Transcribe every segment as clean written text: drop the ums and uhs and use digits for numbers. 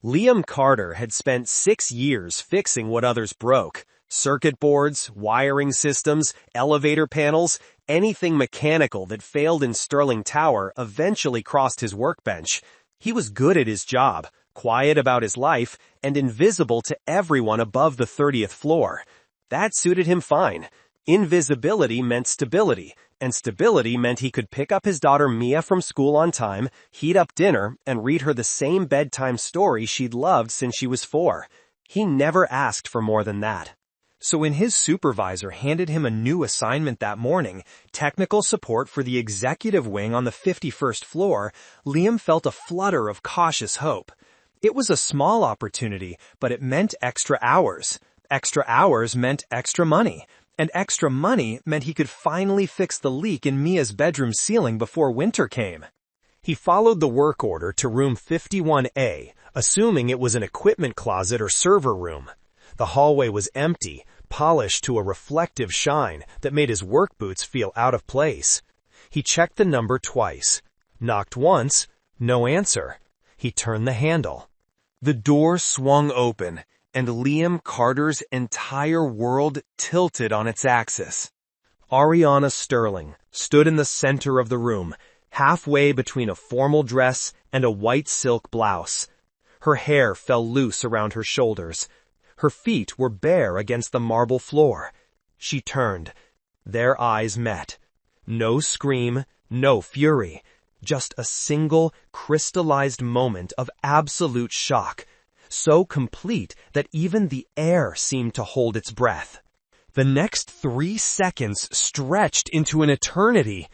Liam Carter had spent 6 years fixing what others broke. Circuit boards, wiring systems, elevator panels, anything mechanical that failed in Sterling Tower eventually crossed his workbench. He was good at his job, quiet about his life, and invisible to everyone above the 30th floor. That suited him fine. Invisibility meant stability, and stability meant he could pick up his daughter Mia from school on time, heat up dinner, and read her the same bedtime story she'd loved since she was 4. He never asked for more than that. So when his supervisor handed him a new assignment that morning, technical support for the executive wing on the 51st floor, Liam felt a flutter of cautious hope. It was a small opportunity, but it meant extra hours. Extra hours meant extra money. And extra money meant he could finally fix the leak in Mia's bedroom ceiling before winter came. He followed the work order to room 51A, assuming it was an equipment closet or server room. The hallway was empty, polished to a reflective shine that made his work boots feel out of place. He checked the number twice. Knocked once, no answer. He turned the handle. The door swung open, and Liam Carter's entire world tilted on its axis. Ariana Sterling stood in the center of the room, halfway between a formal dress and a white silk blouse. Her hair fell loose around her shoulders. Her feet were bare against the marble floor. She turned. Their eyes met. No scream, no fury. Just a single, crystallized moment of absolute shock. So complete that even the air seemed to hold its breath. The next 3 seconds stretched into an eternity.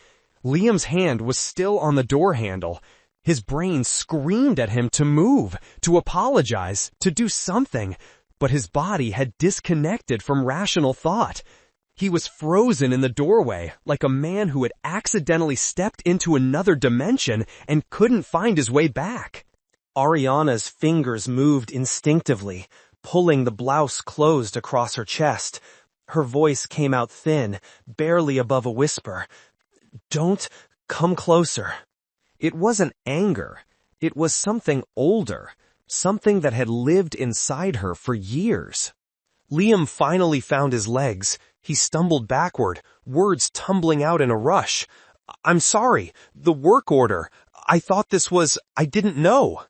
Liam's hand was still on the door handle. His brain screamed at him to move, to apologize, to do something, but his body had disconnected from rational thought. He was frozen in the doorway, like a man who had accidentally stepped into another dimension and couldn't find his way back. Ariana's fingers moved instinctively, pulling the blouse closed across her chest. Her voice came out thin, barely above a whisper. "Don't come closer." It wasn't anger. It was something older, something that had lived inside her for years. Liam finally found his legs. He stumbled backward, words tumbling out in a rush. "I'm sorry. The work order. I thought this was... I didn't know."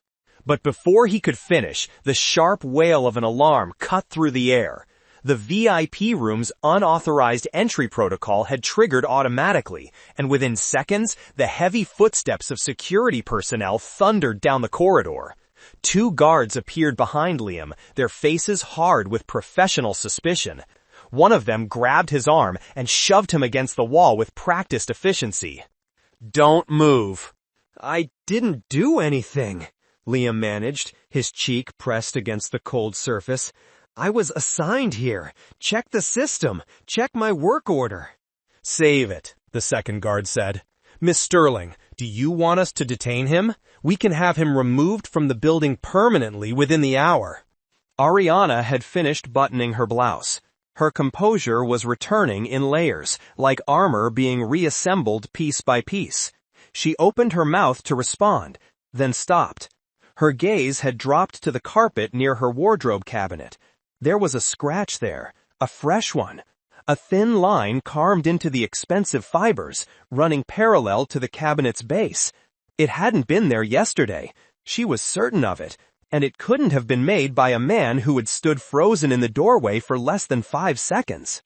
But before he could finish, the sharp wail of an alarm cut through the air. The VIP room's unauthorized entry protocol had triggered automatically, and within seconds, the heavy footsteps of security personnel thundered down the corridor. 2 guards appeared behind Liam, their faces hard with professional suspicion. One of them grabbed his arm and shoved him against the wall with practiced efficiency. "Don't move." "I didn't do anything," Liam managed, his cheek pressed against the cold surface. "I was assigned here. Check the system. Check my work order." "Save it," the second guard said. "Miss Sterling, do you want us to detain him? We can have him removed from the building permanently within the hour." Ariana had finished buttoning her blouse. Her composure was returning in layers, like armor being reassembled piece by piece. She opened her mouth to respond, then stopped. Her gaze had dropped to the carpet near her wardrobe cabinet. There was a scratch there, a fresh one. A thin line carved into the expensive fibers, running parallel to the cabinet's base. It hadn't been there yesterday. She was certain of it, and it couldn't have been made by a man who had stood frozen in the doorway for less than 5 seconds.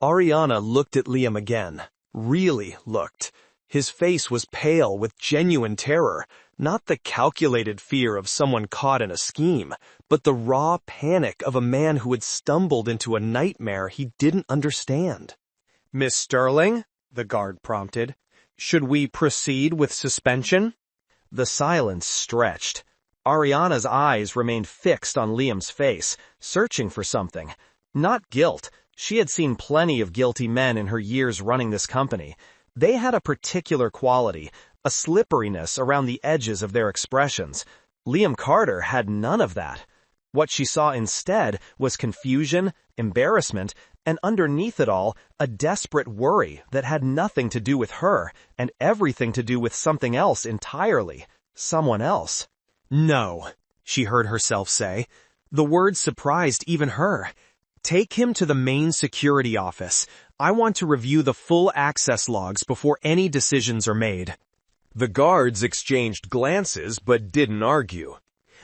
Ariana looked at Liam again. Really looked. His face was pale with genuine terror. Not the calculated fear of someone caught in a scheme, but the raw panic of a man who had stumbled into a nightmare he didn't understand. "Miss Sterling?" the guard prompted. "Should we proceed with suspension?" The silence stretched. Ariana's eyes remained fixed on Liam's face, searching for something. Not guilt. She had seen plenty of guilty men in her years running this company. They had a particular quality, a slipperiness around the edges of their expressions. Liam Carter had none of that. What she saw instead was confusion, embarrassment, and underneath it all, a desperate worry that had nothing to do with her and everything to do with something else entirely, someone else. "No." she heard herself say. The words surprised even her. Take him to the main security office. I want to review the full access logs before any decisions are made. The guards exchanged glances but didn't argue.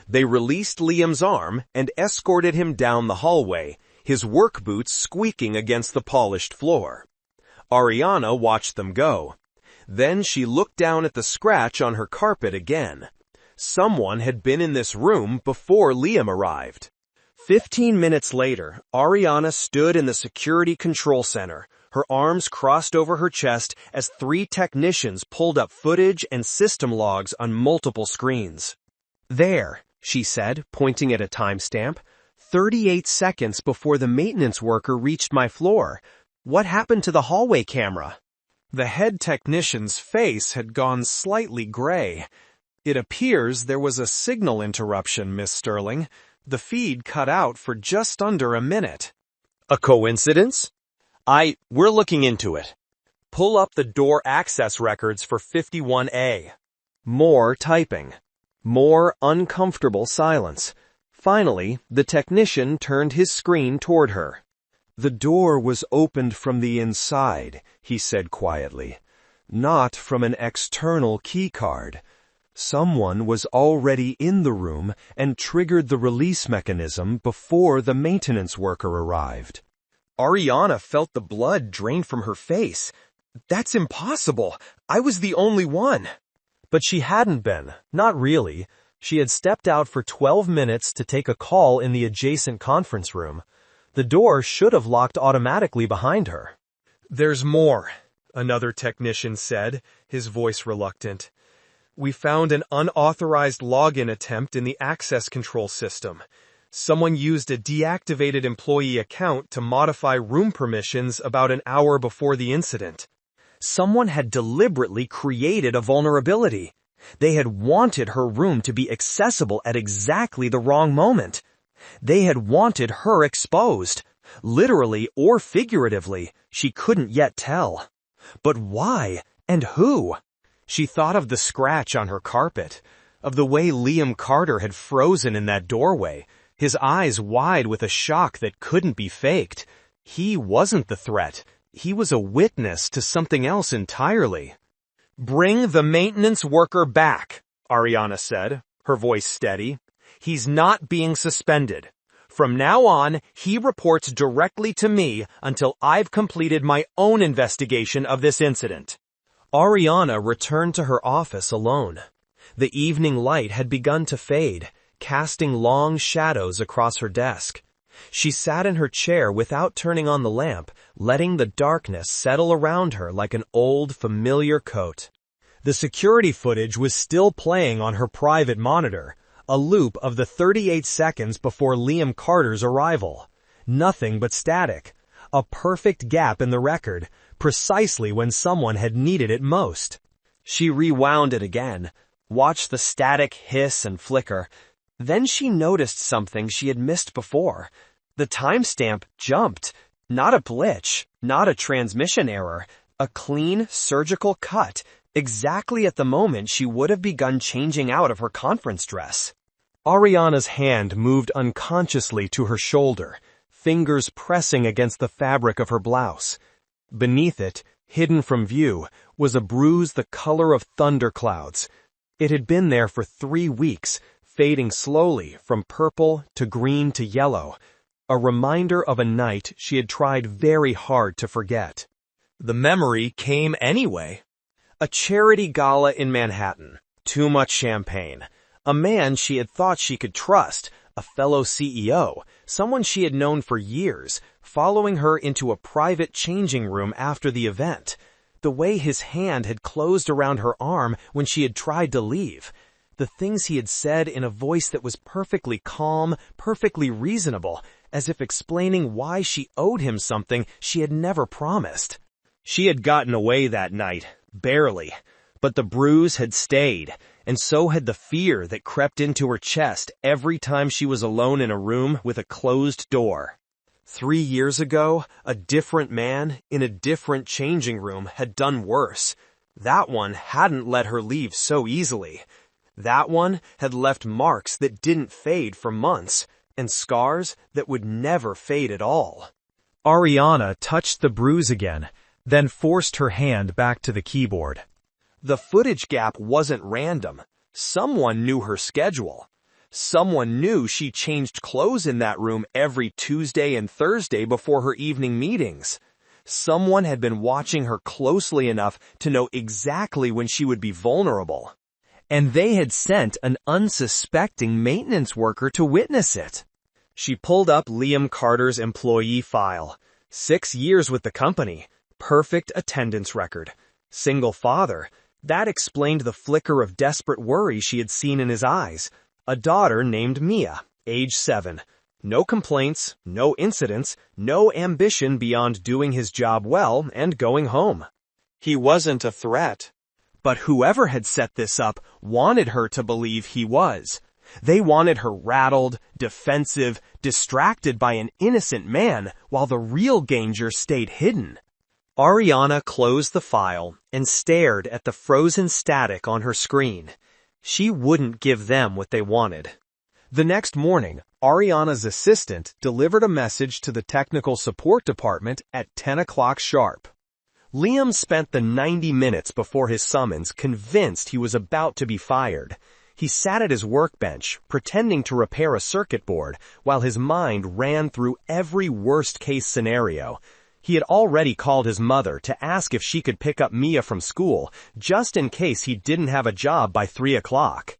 They released Liam's arm and escorted him down the hallway, his work boots squeaking against the polished floor. Ariana watched them go. Then she looked down at the scratch on her carpet again. Someone had been in this room before Liam arrived. 15 minutes later, Ariana stood in the security control center, her arms crossed over her chest as 3 technicians pulled up footage and system logs on multiple screens. There, she said, pointing at a timestamp, 38 seconds before the maintenance worker reached my floor. What happened to the hallway camera? The head technician's face had gone slightly gray. It appears there was a signal interruption, Miss Sterling. The feed cut out for just under a minute. A coincidence? We're looking into it. Pull up the door access records for 51A. More typing. More uncomfortable silence. Finally, the technician turned his screen toward her. The door was opened from the inside, he said quietly, not from an external keycard. Someone was already in the room and triggered the release mechanism before the maintenance worker arrived. Ariana felt the blood drain from her face. That's impossible. I was the only one. But she hadn't been. Not really. She had stepped out for 12 minutes to take a call in the adjacent conference room. The door should have locked automatically behind her. There's more, another technician said, his voice reluctant. We found an unauthorized login attempt in the access control system. Someone used a deactivated employee account to modify room permissions about an hour before the incident. Someone had deliberately created a vulnerability. They had wanted her room to be accessible at exactly the wrong moment. They had wanted her exposed. Literally or figuratively, she couldn't yet tell. But why and who? She thought of the scratch on her carpet, of the way Liam Carter had frozen in that doorway, his eyes wide with a shock that couldn't be faked. He wasn't the threat. He was a witness to something else entirely. Bring the maintenance worker back, Ariana said, her voice steady. He's not being suspended. From now on, he reports directly to me until I've completed my own investigation of this incident. Ariana returned to her office alone. The evening light had begun to fade, casting long shadows across her desk. She sat in her chair without turning on the lamp, letting the darkness settle around her like an old, familiar coat. The security footage was still playing on her private monitor, a loop of the 38 seconds before Liam Carter's arrival. Nothing but static. A perfect gap in the record, precisely when someone had needed it most. She rewound it again, watched the static hiss and flicker. Then she noticed something she had missed before. The timestamp jumped. Not a glitch, not a transmission error. A clean, surgical cut, exactly at the moment she would have begun changing out of her conference dress. Ariana's hand moved unconsciously to her shoulder, fingers pressing against the fabric of her blouse. Beneath it, hidden from view, was a bruise the color of thunderclouds. It had been there for 3 weeks, fading slowly from purple to green to yellow, a reminder of a night she had tried very hard to forget. The memory came anyway. A charity gala in Manhattan, too much champagne, a man she had thought she could trust, a fellow CEO, someone she had known for years, following her into a private changing room after the event. The way his hand had closed around her arm when she had tried to leave. The things he had said in a voice that was perfectly calm, perfectly reasonable, as if explaining why she owed him something she had never promised. She had gotten away that night, barely, but the bruise had stayed, and so had the fear that crept into her chest every time she was alone in a room with a closed door. 3 years ago, a different man in a different changing room had done worse. That one hadn't let her leave so easily. That one had left marks that didn't fade for months, and scars that would never fade at all. Ariana touched the bruise again, then forced her hand back to the keyboard. The footage gap wasn't random. Someone knew her schedule. Someone knew she changed clothes in that room every Tuesday and Thursday before her evening meetings. Someone had been watching her closely enough to know exactly when she would be vulnerable. And they had sent an unsuspecting maintenance worker to witness it. She pulled up Liam Carter's employee file. 6 years with the company. Perfect attendance record. Single father. That explained the flicker of desperate worry she had seen in his eyes. A daughter named Mia, age 7. No complaints, no incidents, no ambition beyond doing his job well and going home. He wasn't a threat. But whoever had set this up wanted her to believe he was. They wanted her rattled, defensive, distracted by an innocent man while the real danger stayed hidden. Ariana closed the file and stared at the frozen static on her screen. She wouldn't give them what they wanted. The next morning, Ariana's assistant delivered a message to the technical support department at 10 o'clock sharp. Liam spent the 90 minutes before his summons convinced he was about to be fired. He sat at his workbench, pretending to repair a circuit board, while his mind ran through every worst-case scenario. He had already called his mother to ask if she could pick up Mia from school, just in case he didn't have a job by 3 o'clock.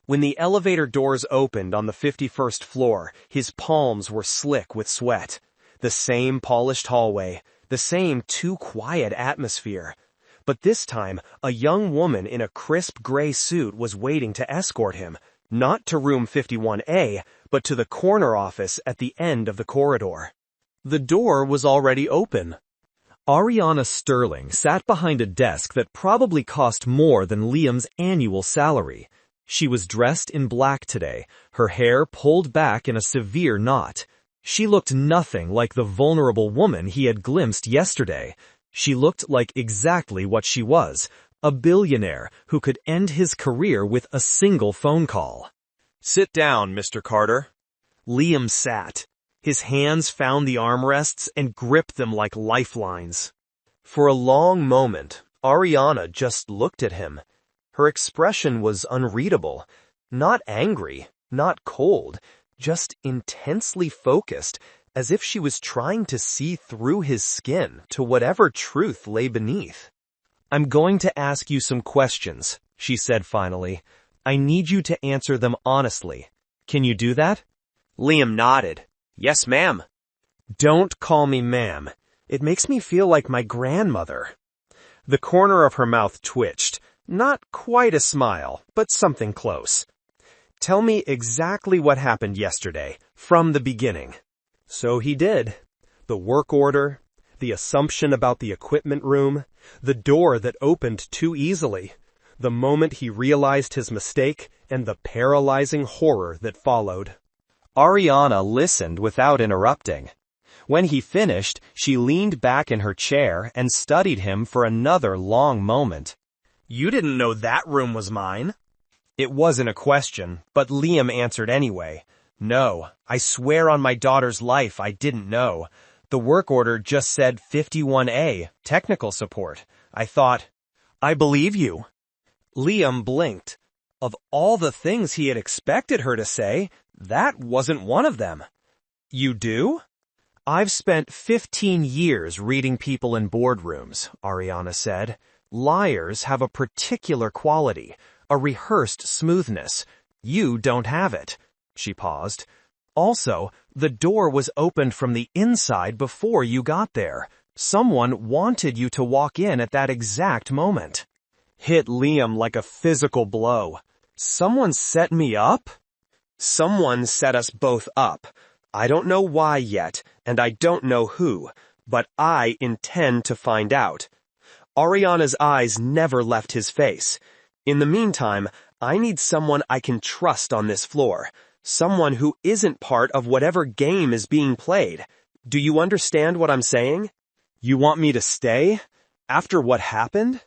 When the elevator doors opened on the 51st floor, his palms were slick with sweat. The same polished hallway, the same too-quiet atmosphere. But this time, a young woman in a crisp gray suit was waiting to escort him, not to room 51A, but to the corner office at the end of the corridor. The door was already open. Ariana Sterling sat behind a desk that probably cost more than Liam's annual salary. She was dressed in black today, her hair pulled back in a severe knot. She looked nothing like the vulnerable woman he had glimpsed yesterday. She looked like exactly what she was, a billionaire who could end his career with a single phone call. "Sit down, Mr. Carter." Liam sat. His hands found the armrests and gripped them like lifelines. For a long moment, Ariana just looked at him. Her expression was unreadable. Not angry, not cold, just intensely focused, as if she was trying to see through his skin to whatever truth lay beneath. "I'm going to ask you some questions," she said finally. "I need you to answer them honestly. Can you do that?" Liam nodded. "Yes, ma'am." "Don't call me ma'am. It makes me feel like my grandmother." The corner of her mouth twitched. Not quite a smile, but something close. "Tell me exactly what happened yesterday, from the beginning." So he did. The work order, the assumption about the equipment room, the door that opened too easily, the moment he realized his mistake, and the paralyzing horror that followed. Ariana listened without interrupting. When he finished, she leaned back in her chair and studied him for another long moment. "You didn't know that room was mine?" It wasn't a question, but Liam answered anyway. "No, I swear on my daughter's life I didn't know. The work order just said 51A, technical support. I thought, I believe you." Liam blinked. Of all the things he had expected her to say, that wasn't one of them. "You do?" "I've spent 15 years reading people in boardrooms," Ariana said. "Liars have a particular quality, a rehearsed smoothness. You don't have it." She paused. "Also, the door was opened from the inside before you got there. Someone wanted you to walk in at that exact moment." Hit Liam like a physical blow. "Someone set me up?" "Someone set us both up. I don't know why yet, and I don't know who, but I intend to find out." Ariana's eyes never left his face. "In the meantime, I need someone I can trust on this floor. Someone who isn't part of whatever game is being played. Do you understand what I'm saying? You want me to stay? After what happened?"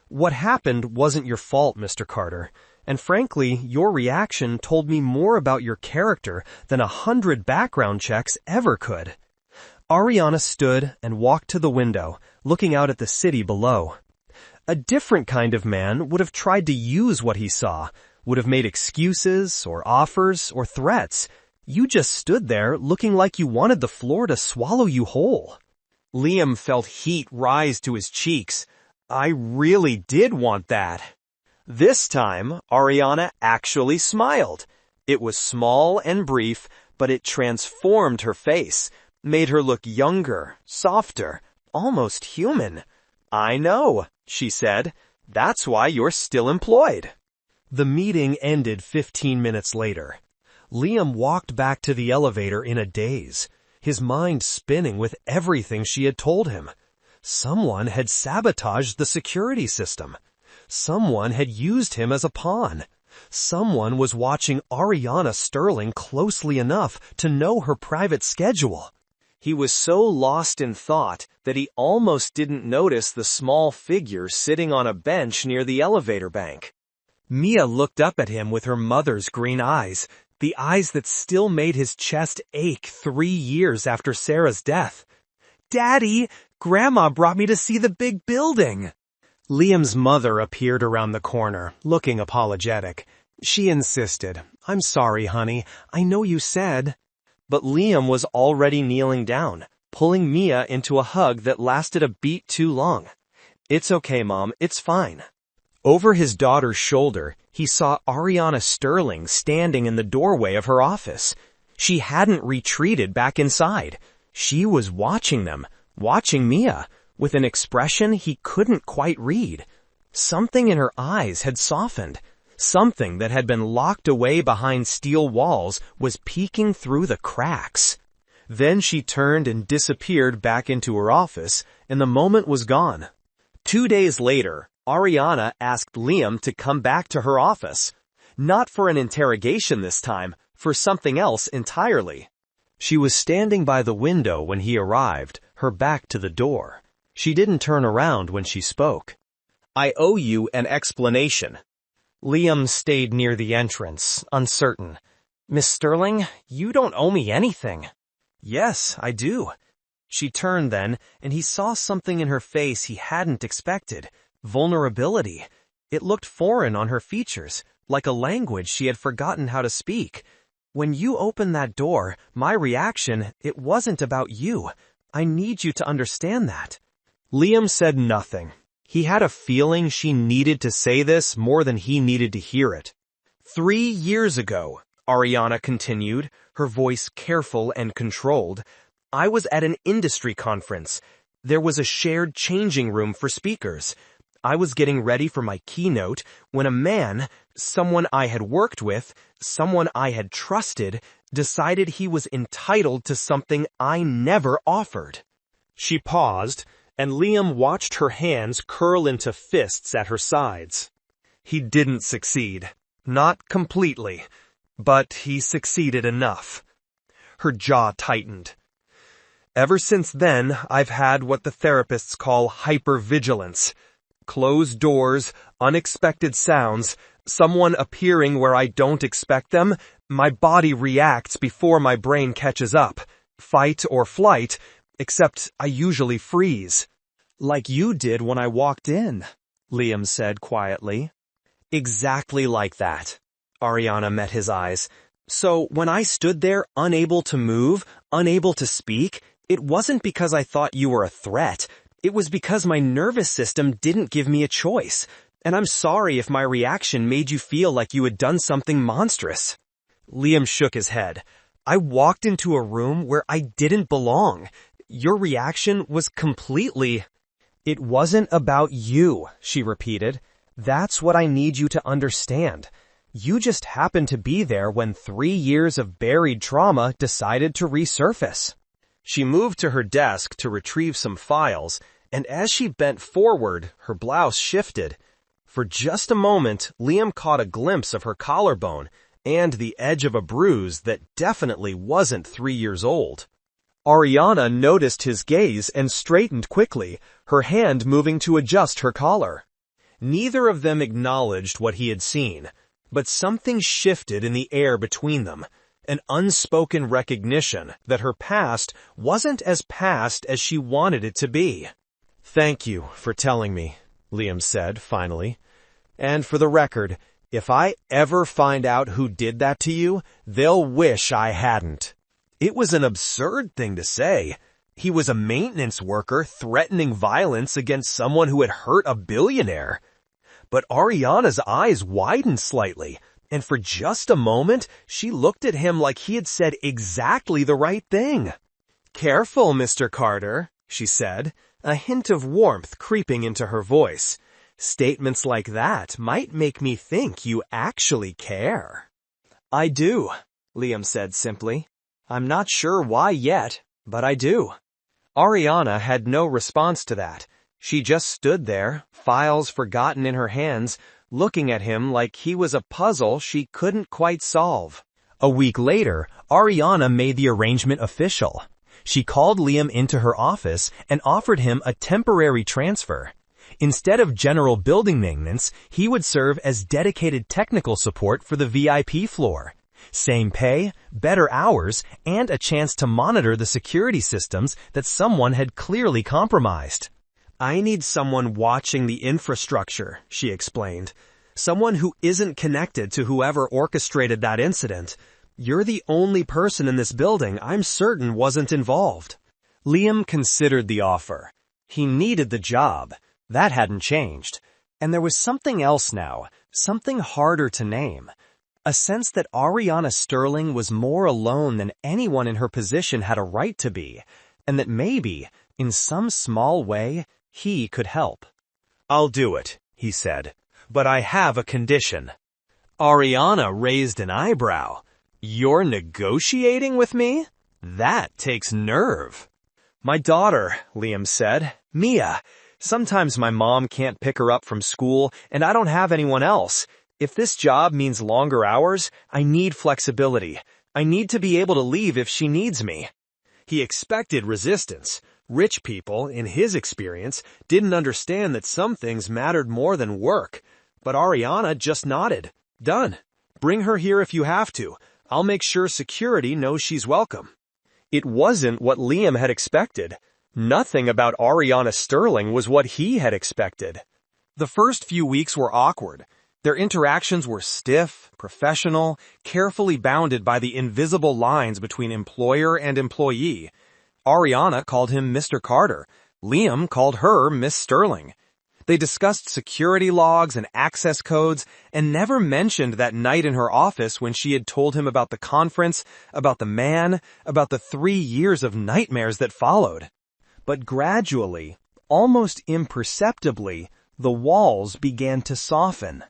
"What happened wasn't your fault, Mr. Carter, And frankly, your reaction told me more about your character than 100 background checks ever could." Ariana stood and walked to the window, looking out at the city below. A different kind of man would have tried to use what he saw, would have made excuses or offers or threats. You just stood there looking like you wanted the floor to swallow you whole. Liam felt heat rise to his cheeks. I really did want that. This time, Ariana actually smiled. It was small and brief, but it transformed her face, made her look younger, softer, almost human. "I know," she said. "That's why you're still employed." The meeting ended 15 minutes later. Liam walked back to the elevator in a daze, his mind spinning with everything she had told him. Someone had sabotaged the security system. Someone had used him as a pawn. Someone was watching Ariana Sterling closely enough to know her private schedule. He was so lost in thought that he almost didn't notice the small figure sitting on a bench near the elevator bank. Mia looked up at him with her mother's green eyes, the eyes that still made his chest ache 3 years after Sarah's death. "Daddy, Grandma brought me to see the big building." Liam's mother appeared around the corner, looking apologetic. She insisted, "I'm sorry, honey. I know you said..." But Liam was already kneeling down, pulling Mia into a hug that lasted a beat too long. "It's okay, Mom. It's fine." Over his daughter's shoulder, he saw Ariana Sterling standing in the doorway of her office. She hadn't retreated back inside. She was watching them, watching Mia, with an expression he couldn't quite read. Something in her eyes had softened. Something that had been locked away behind steel walls was peeking through the cracks. Then she turned and disappeared back into her office, and the moment was gone. 2 days later, Ariana asked Liam to come back to her office. Not for an interrogation this time, for something else entirely. She was standing by the window when he arrived, her back to the door. She didn't turn around when she spoke. "I owe you an explanation." Liam stayed near the entrance, uncertain. "Miss Sterling, you don't owe me anything." "Yes, I do." She turned then, and he saw something in her face he hadn't expected. Vulnerability. It looked foreign on her features, like a language she had forgotten how to speak. "When you opened that door, my reaction, it wasn't about you. I need you to understand that." Liam said nothing. He had a feeling she needed to say this more than he needed to hear it. 3 years ago, Ariana continued, her voice careful and controlled, I was at an industry conference. There was a shared changing room for speakers. I was getting ready for my keynote when a man, someone I had worked with, someone I had trusted, decided he was entitled to something I never offered. She paused, and Liam watched her hands curl into fists at her sides. He didn't succeed. Not completely. But he succeeded enough. Her jaw tightened. Ever since then, I've had what the therapists call hypervigilance. Closed doors, unexpected sounds, someone appearing where I don't expect them, my body reacts before my brain catches up. Fight or flight, except I usually freeze. Like you did when I walked in, Liam said quietly. Exactly like that. Ariana met his eyes. So when I stood there unable to move, unable to speak, it wasn't because I thought you were a threat. It was because my nervous system didn't give me a choice. And I'm sorry if my reaction made you feel like you had done something monstrous. Liam shook his head. I walked into a room where I didn't belong. Your reaction was completely... It wasn't about you, she repeated. That's what I need you to understand. You just happened to be there when 3 years of buried trauma decided to resurface. She moved to her desk to retrieve some files, and as she bent forward, her blouse shifted. For just a moment, Liam caught a glimpse of her collarbone and the edge of a bruise that definitely wasn't 3 years old. Ariana noticed his gaze and straightened quickly, her hand moving to adjust her collar. Neither of them acknowledged what he had seen. But something shifted in the air between them, an unspoken recognition that her past wasn't as past as she wanted it to be. "Thank you for telling me," Liam said finally. "And for the record, if I ever find out who did that to you, they'll wish I hadn't." It was an absurd thing to say. He was a maintenance worker threatening violence against someone who had hurt a billionaire. But Ariana's eyes widened slightly, and for just a moment, she looked at him like he had said exactly the right thing. "Careful, Mr. Carter," she said, a hint of warmth creeping into her voice. "Statements like that might make me think you actually care." "I do," Liam said simply. "I'm not sure why yet, but I do." Ariana had no response to that. She just stood there, files forgotten in her hands, looking at him like he was a puzzle she couldn't quite solve. A week later, Ariana made the arrangement official. She called Liam into her office and offered him a temporary transfer. Instead of general building maintenance, he would serve as dedicated technical support for the VIP floor. Same pay, better hours, and a chance to monitor the security systems that someone had clearly compromised. "I need someone watching the infrastructure," she explained. "Someone who isn't connected to whoever orchestrated that incident. You're the only person in this building I'm certain wasn't involved." Liam considered the offer. He needed the job. That hadn't changed. And there was something else now, something harder to name. A sense that Ariana Sterling was more alone than anyone in her position had a right to be, and that maybe, in some small way, he could help. "I'll do it," he said, "but I have a condition." Ariana raised an eyebrow. "You're negotiating with me? That takes nerve." "My daughter," Liam said, "Mia. Sometimes my mom can't pick her up from school, and I don't have anyone else. If this job means longer hours, I need flexibility. I need to be able to leave if she needs me." He expected resistance. Rich people, in his experience, didn't understand that some things mattered more than work. But Ariana just nodded. "Done. Bring her here if you have to. I'll make sure security knows she's welcome." It wasn't what Liam had expected. Nothing about Ariana Sterling was what he had expected. The first few weeks were awkward. Their interactions were stiff, professional, carefully bounded by the invisible lines between employer and employee. Ariana called him Mr. Carter. Liam called her Miss Sterling. They discussed security logs and access codes and never mentioned that night in her office when she had told him about the conference, about the man, about the 3 years of nightmares that followed. But gradually, almost imperceptibly, the walls began to soften.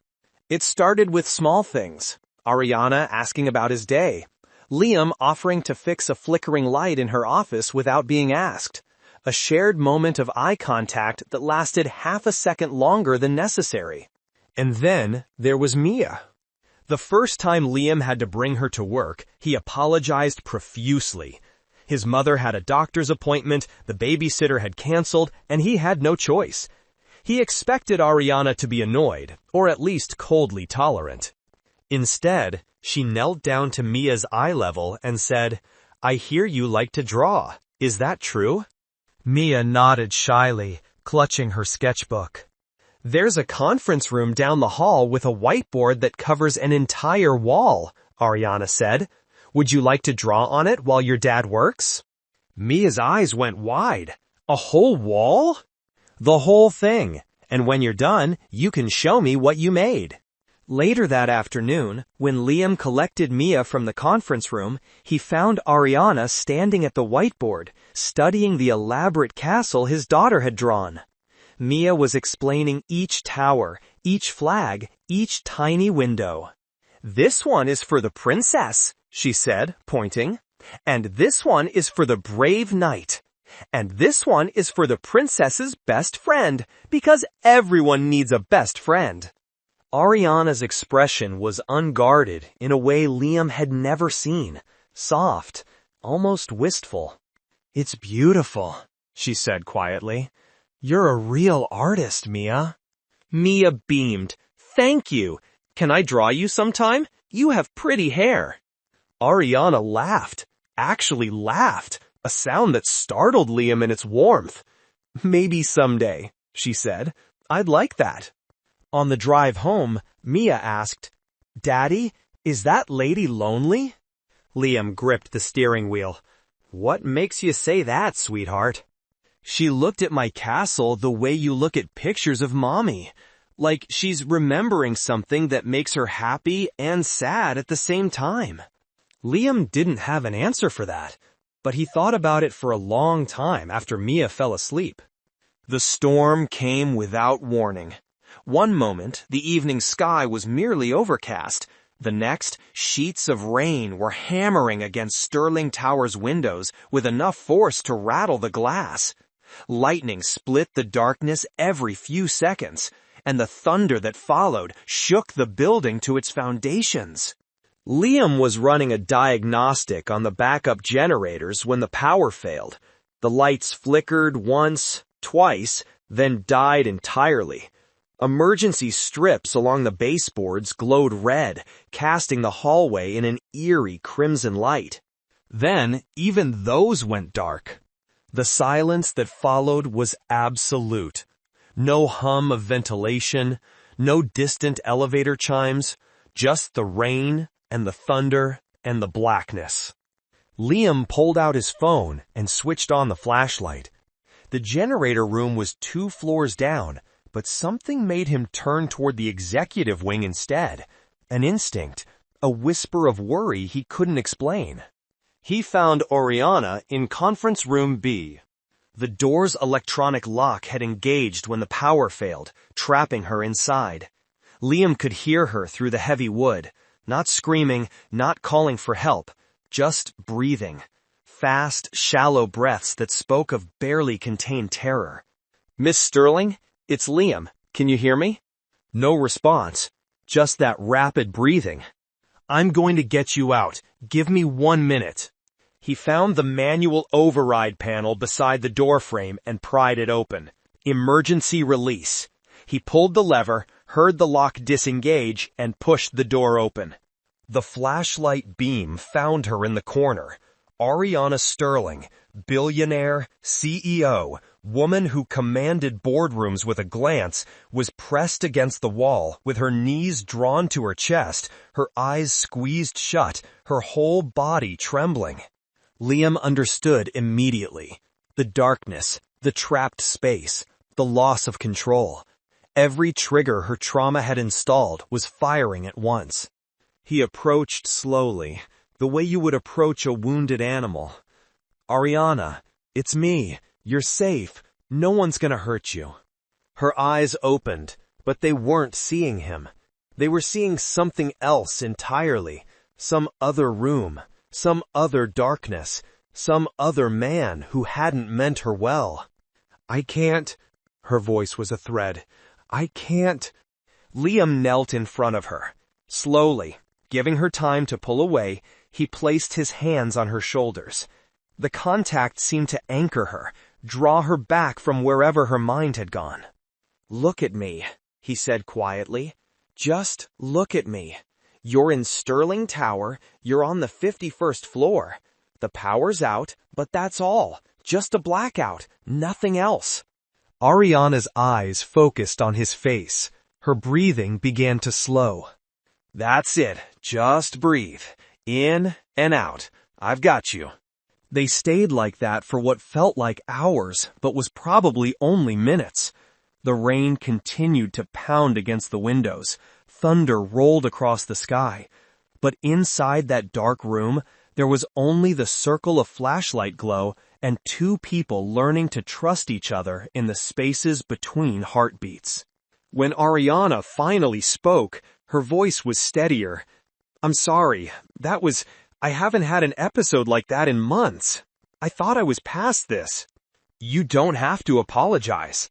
It started with small things. Ariana asking about his day. Liam offering to fix a flickering light in her office without being asked. A shared moment of eye contact that lasted half a second longer than necessary. And then there was Mia. The first time Liam had to bring her to work, he apologized profusely. His mother had a doctor's appointment, the babysitter had canceled, and he had no choice. He expected Ariana to be annoyed, or at least coldly tolerant. Instead, she knelt down to Mia's eye level and said, "I hear you like to draw. Is that true?" Mia nodded shyly, clutching her sketchbook. "There's a conference room down the hall with a whiteboard that covers an entire wall," Ariana said. "Would you like to draw on it while your dad works?" Mia's eyes went wide. "A whole wall?" "The whole thing. And when you're done, you can show me what you made." Later that afternoon, when Liam collected Mia from the conference room, he found Ariana standing at the whiteboard, studying the elaborate castle his daughter had drawn. Mia was explaining each tower, each flag, each tiny window. "This one is for the princess," she said, pointing. "And this one is for the brave knight. And this one is for the princess's best friend, because everyone needs a best friend." Ariana's expression was unguarded in a way Liam had never seen. Soft, almost wistful. "It's beautiful," she said quietly. "You're a real artist, Mia." Mia beamed. "Thank you. Can I draw you sometime? You have pretty hair. Ariana laughed, actually laughed, a sound that startled Liam in its warmth. Maybe someday, she said. I'd like that. On the drive home, Mia asked, "Daddy, is that lady lonely?" Liam gripped the steering wheel. "What makes you say that, sweetheart?" She looked at my castle the way you look at pictures of Mommy. Like she's remembering something that makes her happy and sad at the same time. Liam didn't have an answer for that, but he thought about it for a long time after Mia fell asleep. The storm came without warning. One moment, the evening sky was merely overcast. The next, sheets of rain were hammering against Sterling Tower's windows with enough force to rattle the glass. Lightning split the darkness every few seconds, and the thunder that followed shook the building to its foundations. Liam was running a diagnostic on the backup generators when the power failed. The lights flickered once, twice, then died entirely. Emergency strips along the baseboards glowed red, casting the hallway in an eerie crimson light. Then, even those went dark. The silence that followed was absolute. No hum of ventilation, no distant elevator chimes, just the rain and the thunder and the blackness. Liam pulled out his phone and switched on the flashlight. The generator room was 2 floors down, but something made him turn toward the executive wing instead. An instinct, a whisper of worry he couldn't explain. He found Oriana in conference room B. The door's electronic lock had engaged when the power failed, trapping her inside. Liam could hear her through the heavy wood, not screaming, not calling for help, just breathing. Fast, shallow breaths that spoke of barely contained terror. "Miss Sterling? It's Liam. Can you hear me?" No response, just that rapid breathing. "I'm going to get you out. Give me 1 minute." He found the manual override panel beside the doorframe and pried it open. Emergency release. He pulled the lever, heard the lock disengage, and pushed the door open. The flashlight beam found her in the corner. Ariana Sterling, billionaire, CEO, woman who commanded boardrooms with a glance, was pressed against the wall with her knees drawn to her chest, her eyes squeezed shut, her whole body trembling. Liam understood immediately. The darkness, the trapped space, the loss of control. Every trigger her trauma had installed was firing at once. He approached slowly, the way you would approach a wounded animal. "Ariana, it's me. You're safe. No one's gonna hurt you." Her eyes opened, but they weren't seeing him. They were seeing something else entirely. Some other room, some other darkness, some other man who hadn't meant her well. "I can't." Her voice was a thread. "I can't." Liam knelt in front of her. Slowly, giving her time to pull away, he placed his hands on her shoulders. The contact seemed to anchor her, draw her back from wherever her mind had gone. "Look at me," he said quietly. "Just look at me. You're in Sterling Tower, you're on the 51st floor. The power's out, but that's all. Just a blackout, nothing else." Ariana's eyes focused on his face. Her breathing began to slow. "That's it. Just breathe. In and out. I've got you." They stayed like that for what felt like hours, but was probably only minutes. The rain continued to pound against the windows. Thunder rolled across the sky. But inside that dark room, there was only the circle of flashlight glow and 2 people learning to trust each other in the spaces between heartbeats. When Ariana finally spoke, her voice was steadier. "I'm sorry. I haven't had an episode like that in months. I thought I was past this." "You don't have to apologize."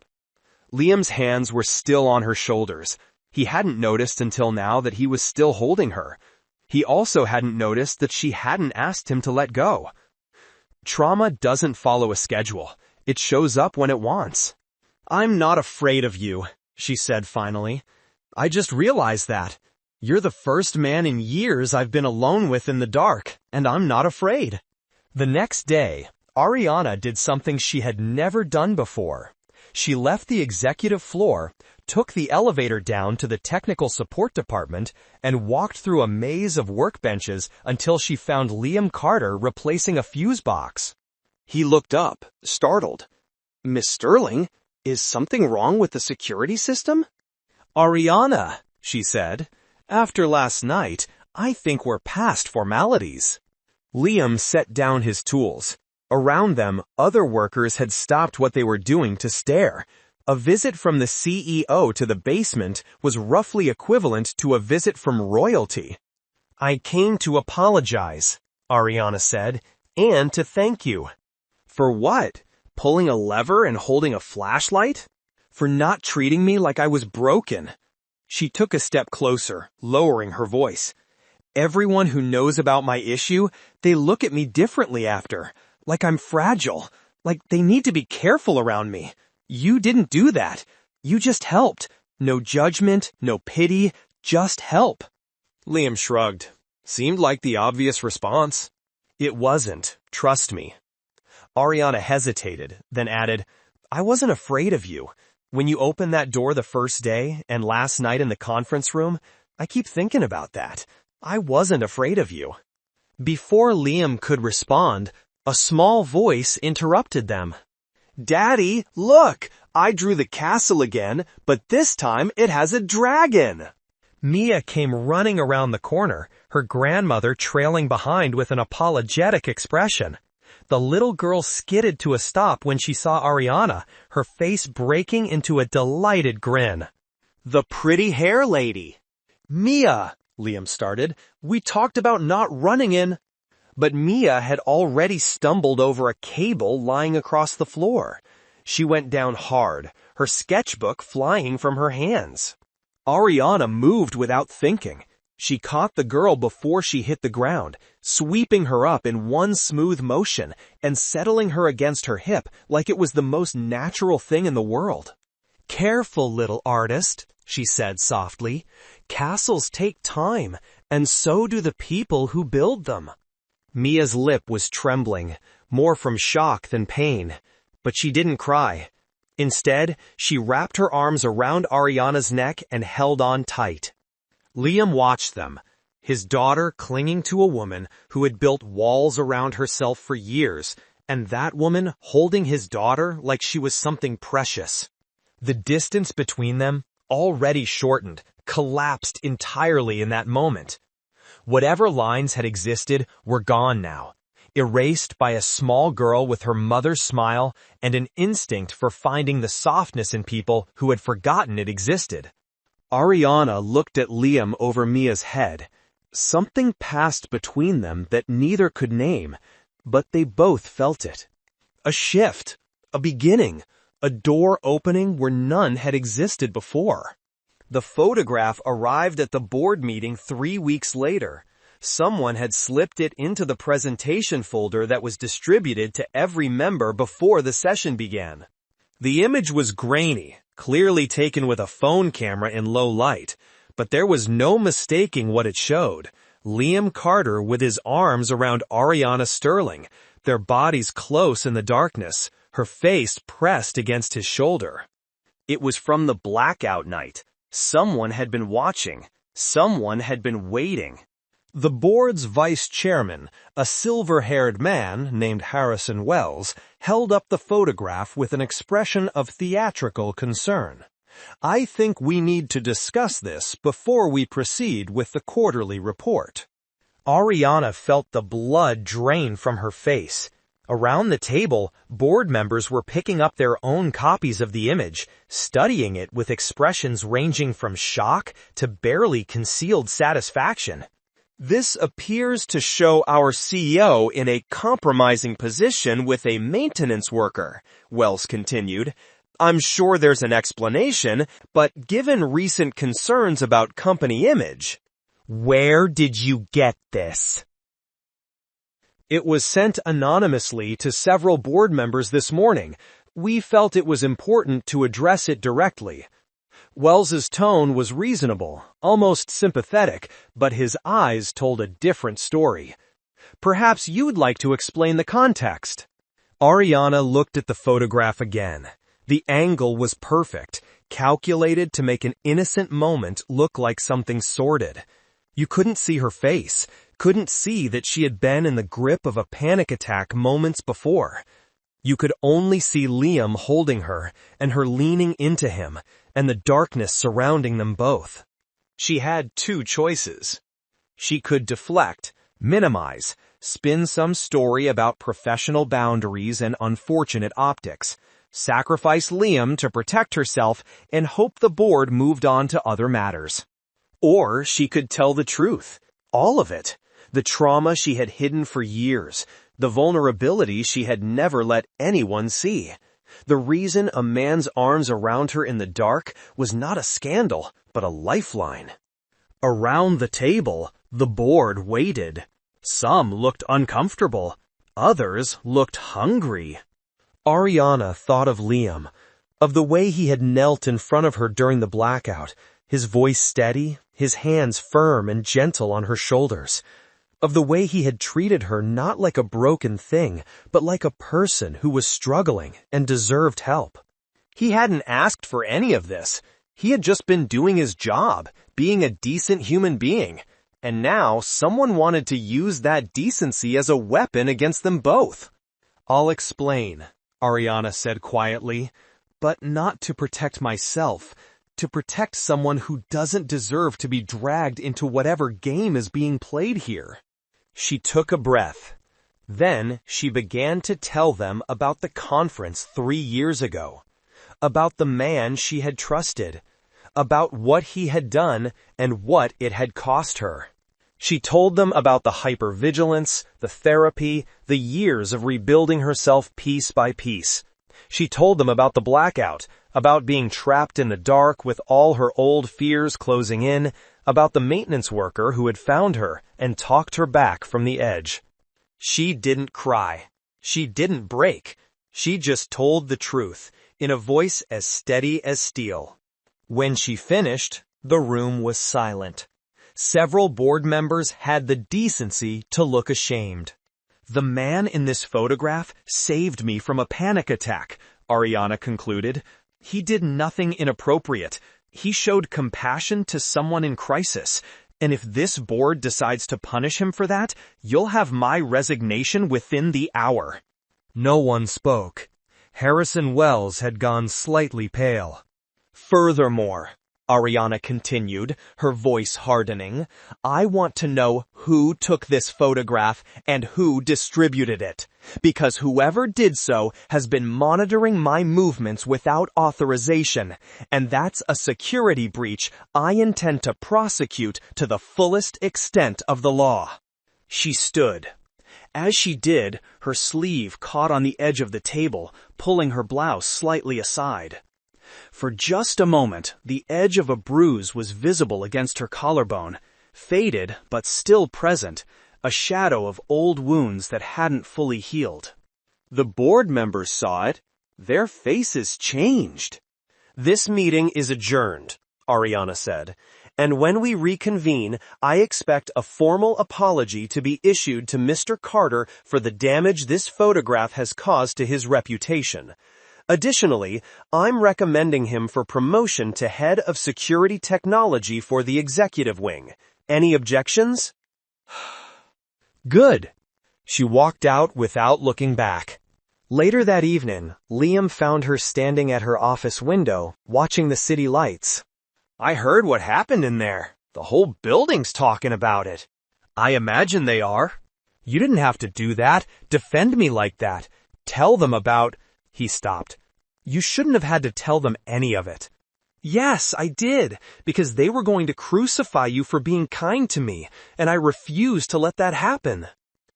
Liam's hands were still on her shoulders. He hadn't noticed until now that he was still holding her. He also hadn't noticed that she hadn't asked him to let go. Trauma doesn't follow a schedule. It shows up when it wants. "I'm not afraid of you," she said finally. "I just realized that. You're the first man in years I've been alone with in the dark, and I'm not afraid." The next day, Ariana did something she had never done before. She left the executive floor, took the elevator down to the technical support department, and walked through a maze of workbenches until she found Liam Carter replacing a fuse box. He looked up, startled. "Miss Sterling, is something wrong with the security system?" "Ariana," she said, "after last night, I think we're past formalities." Liam set down his tools. Around them, other workers had stopped what they were doing to stare. A visit from the CEO to the basement was roughly equivalent to a visit from royalty. "I came to apologize," Ariana said, "and to thank you." "For what? Pulling a lever and holding a flashlight?" "For not treating me like I was broken." She took a step closer, lowering her voice. "Everyone who knows about my issue, they look at me differently after. Like I'm fragile. Like they need to be careful around me. You didn't do that. You just helped. No judgment, no pity, just help." Liam shrugged. Seemed like the obvious response. It wasn't, trust me. Ariana hesitated, then added, "I wasn't afraid of you. When you opened that door the first day and last night in the conference room, I keep thinking about that. I wasn't afraid of you." Before Liam could respond, a small voice interrupted them. "Daddy, look! I drew the castle again, but this time it has a dragon!" Mia came running around the corner, her grandmother trailing behind with an apologetic expression. The little girl skidded to a stop when she saw Ariana, her face breaking into a delighted grin. "The pretty hair lady." "Mia," Liam started, "we talked about not running in—" But Mia had already stumbled over a cable lying across the floor. She went down hard, her sketchbook flying from her hands. Ariana moved without thinking. She caught the girl before she hit the ground, sweeping her up in one smooth motion and settling her against her hip like it was the most natural thing in the world. "Careful, little artist," she said softly. "Castles take time, and so do the people who build them." Mia's lip was trembling, more from shock than pain, but she didn't cry. Instead, she wrapped her arms around Ariana's neck and held on tight. Liam watched them, his daughter clinging to a woman who had built walls around herself for years, and that woman holding his daughter like she was something precious. The distance between them, already shortened, collapsed entirely in that moment. Whatever lines had existed were gone now, erased by a small girl with her mother's smile and an instinct for finding the softness in people who had forgotten it existed. Ariana looked at Liam over Mia's head. Something passed between them that neither could name, but they both felt it. A shift, a beginning, a door opening where none had existed before. The photograph arrived at the board meeting 3 weeks later. Someone had slipped it into the presentation folder that was distributed to every member before the session began. The image was grainy, clearly taken with a phone camera in low light, but there was no mistaking what it showed. Liam Carter with his arms around Ariana Sterling, their bodies close in the darkness, her face pressed against his shoulder. It was from the blackout night. Someone had been watching. Someone had been waiting. The board's vice chairman, a silver-haired man named Harrison Wells, held up the photograph with an expression of theatrical concern. "I think we need to discuss this before we proceed with the quarterly report." Ariana felt the blood drain from her face. Around the table, board members were picking up their own copies of the image, studying it with expressions ranging from shock to barely concealed satisfaction. "This appears to show our CEO in a compromising position with a maintenance worker," Wells continued. "I'm sure there's an explanation, but given recent concerns about company image..." "Where did you get this?" "It was sent anonymously to several board members this morning. We felt it was important to address it directly." Wells's tone was reasonable, almost sympathetic, but his eyes told a different story. Perhaps you'd like to explain the context. Ariana looked at the photograph again. The angle was perfect, calculated to make an innocent moment look like something sordid. You couldn't see her face, couldn't see that she had been in the grip of a panic attack moments before. You could only see Liam holding her, and her leaning into him, and the darkness surrounding them both. She had two choices. She could deflect, minimize, spin some story about professional boundaries and unfortunate optics, sacrifice Liam to protect herself, and hope the board moved on to other matters. Or she could tell the truth, all of it, the trauma she had hidden for years, the vulnerability she had never let anyone see. The reason a man's arms around her in the dark was not a scandal, but a lifeline. Around the table, the board waited. Some looked uncomfortable. Others looked hungry. Ariana thought of Liam, of the way he had knelt in front of her during the blackout, his voice steady, his hands firm and gentle on her shoulders. Of the way he had treated her not like a broken thing, but like a person who was struggling and deserved help. He hadn't asked for any of this. He had just been doing his job, being a decent human being. And now someone wanted to use that decency as a weapon against them both. "I'll explain," Ariana said quietly, "but not to protect myself, to protect someone who doesn't deserve to be dragged into whatever game is being played here." She took a breath. Then she began to tell them about the conference 3 years ago, about the man she had trusted, about what he had done and what it had cost her. She told them about the hypervigilance, the therapy, the years of rebuilding herself piece by piece. She told them about the blackout, about being trapped in the dark with all her old fears closing in, about the maintenance worker who had found her and talked her back from the edge. She didn't cry. She didn't break. She just told the truth, in a voice as steady as steel. When she finished, the room was silent. Several board members had the decency to look ashamed. "The man in this photograph saved me from a panic attack," Ariana concluded. "He did nothing inappropriate. He showed compassion to someone in crisis. And if this board decides to punish him for that, you'll have my resignation within the hour." No one spoke. Harrison Wells had gone slightly pale. "Furthermore," Ariana continued, her voice hardening, "I want to know who took this photograph and who distributed it, because whoever did so has been monitoring my movements without authorization, and that's a security breach I intend to prosecute to the fullest extent of the law." She stood. As she did, her sleeve caught on the edge of the table, pulling her blouse slightly aside. For just a moment, the edge of a bruise was visible against her collarbone, faded but still present, a shadow of old wounds that hadn't fully healed. The board members saw it. Their faces changed. "This meeting is adjourned," Ariana said, "and when we reconvene, I expect a formal apology to be issued to Mr. Carter for the damage this photograph has caused to his reputation. Additionally, I'm recommending him for promotion to head of security technology for the executive wing. Any objections?" "Good." She walked out without looking back. Later that evening, Liam found her standing at her office window, watching the city lights. "I heard what happened in there. The whole building's talking about it." "I imagine they are." "You didn't have to do that, defend me like that. Tell them about—" He stopped. "You shouldn't have had to tell them any of it." "Yes, I did, because they were going to crucify you for being kind to me, and I refused to let that happen."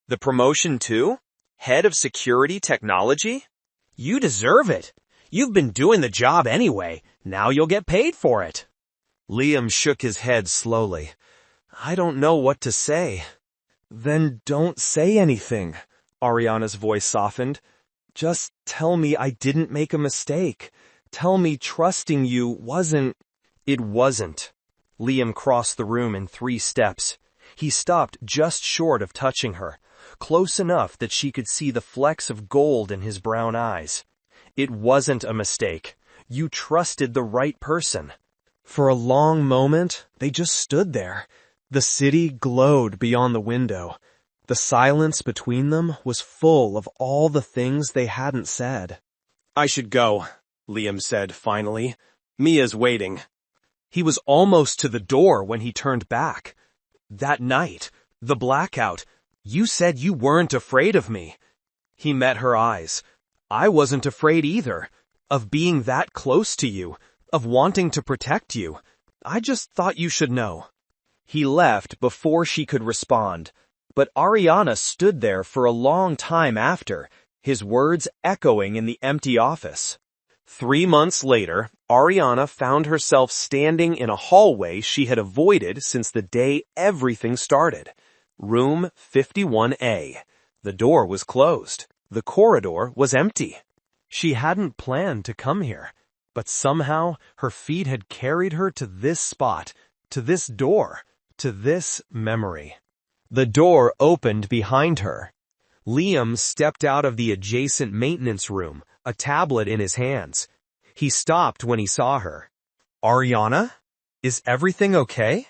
"The promotion too? Head of security technology? You deserve it. You've been doing the job anyway. Now you'll get paid for it." Liam shook his head slowly. "I don't know what to say." "Then don't say anything," Ariana's voice softened. "Just tell me I didn't make a mistake. Tell me trusting you wasn't It wasn't. Liam crossed the room in 3 steps. He stopped just short of touching her, close enough that she could see the flecks of gold in his brown eyes. It wasn't a mistake. You trusted the right person. For a long moment, they just stood there. The city glowed beyond the window. The silence between them was full of all the things they hadn't said. "I should go," Liam said finally. "Mia's waiting." He was almost to the door when he turned back. "That night, the blackout, you said you weren't afraid of me." He met her eyes. "I wasn't afraid either. Of being that close to you. Of wanting to protect you. I just thought you should know." He left before she could respond, but Ariana stood there for a long time after, his words echoing in the empty office. 3 months later, Ariana found herself standing in a hallway she had avoided since the day everything started. Room 51A. The door was closed. The corridor was empty. She hadn't planned to come here, but somehow her feet had carried her to this spot, to this door, to this memory. The door opened behind her. Liam stepped out of the adjacent maintenance room, a tablet in his hands. He stopped when he saw her. "Ariana? Is everything okay?"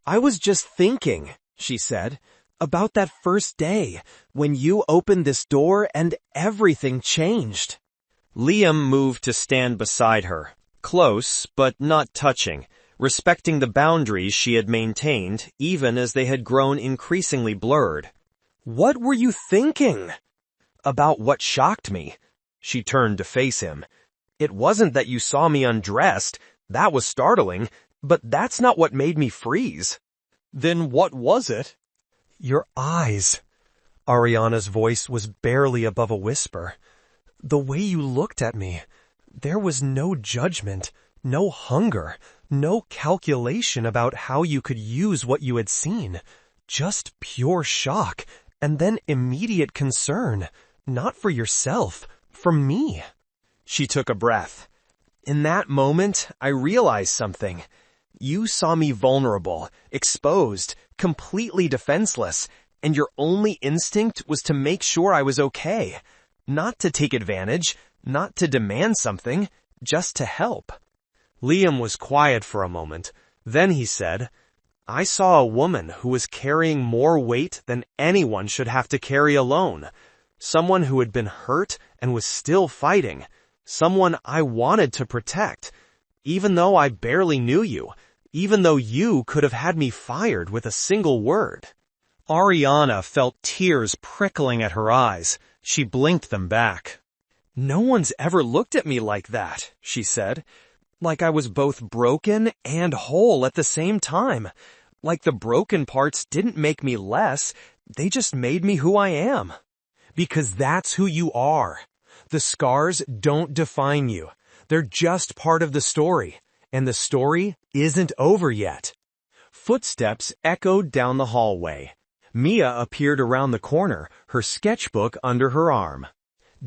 "I was just thinking," she said, "about that first day, when you opened this door and everything changed." Liam moved to stand beside her, close but not touching, respecting the boundaries she had maintained even as they had grown increasingly blurred. "What were you thinking?" "About what shocked me." She turned to face him. "It wasn't that you saw me undressed. That was startling, but that's not what made me freeze." "Then what was it?" "Your eyes." Ariana's voice was barely above a whisper. "The way you looked at me. There was no judgment, no hunger, no calculation about how you could use what you had seen. Just pure shock, and then immediate concern. Not for yourself, for me." She took a breath. "In that moment, I realized something. You saw me vulnerable, exposed, completely defenseless, and your only instinct was to make sure I was okay. Not to take advantage, not to demand something, just to help." Liam was quiet for a moment. Then he said, "I saw a woman who was carrying more weight than anyone should have to carry alone. Someone who had been hurt and was still fighting. Someone I wanted to protect. Even though I barely knew you. Even though you could have had me fired with a single word." Ariana felt tears prickling at her eyes. She blinked them back. "No one's ever looked at me like that," she said. "Like I was both broken and whole at the same time. Like the broken parts didn't make me less, they just made me who I am." "Because that's who you are. The scars don't define you. They're just part of the story, and the story isn't over yet." Footsteps echoed down the hallway. Mia appeared around the corner, her sketchbook under her arm.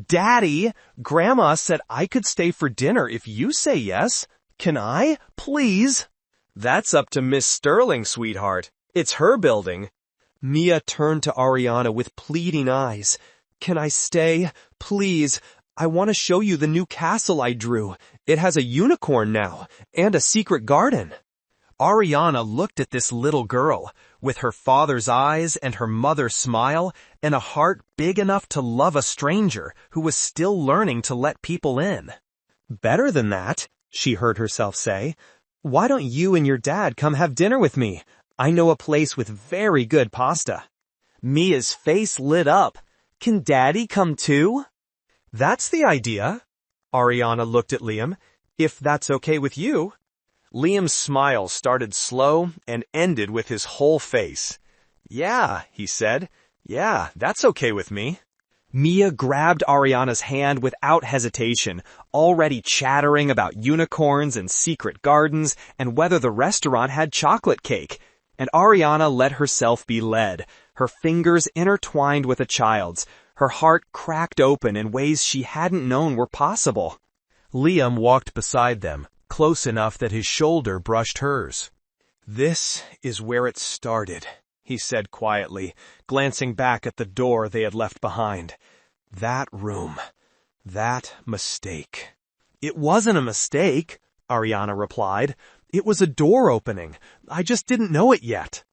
"Daddy, Grandma said I could stay for dinner if you say yes. Can I, please?" "That's up to Miss Sterling, sweetheart. It's her building." Mia turned to Ariana with pleading eyes. "Can I stay? Please. I want to show you the new castle I drew. It has a unicorn now, and a secret garden." Ariana looked at this little girl, with her father's eyes and her mother's smile, and a heart big enough to love a stranger who was still learning to let people in. "Better than that," she heard herself say. "Why don't you and your dad come have dinner with me? I know a place with very good pasta." Mia's face lit up. "Can Daddy come too?" "That's the idea." Ariana looked at Liam. "If that's okay with you." Liam's smile started slow and ended with his whole face. "Yeah," he said. "Yeah, that's okay with me." Mia grabbed Ariana's hand without hesitation, already chattering about unicorns and secret gardens and whether the restaurant had chocolate cake. And Ariana let herself be led, her fingers intertwined with a child's, her heart cracked open in ways she hadn't known were possible. Liam walked beside them, close enough that his shoulder brushed hers. "This is where it started," he said quietly, glancing back at the door they had left behind. "That room. That mistake." "It wasn't a mistake," Ariana replied. "It was a door opening. I just didn't know it yet."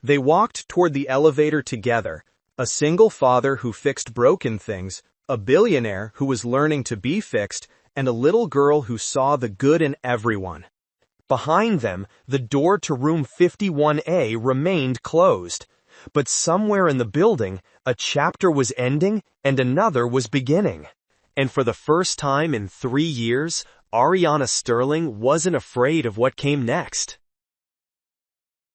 They walked toward the elevator together, a single father who fixed broken things, a billionaire who was learning to be fixed, and a little girl who saw the good in everyone. Behind them, the door to room 51A remained closed. But somewhere in the building, a chapter was ending and another was beginning. And for the first time in 3 years, Ariana Sterling wasn't afraid of what came next.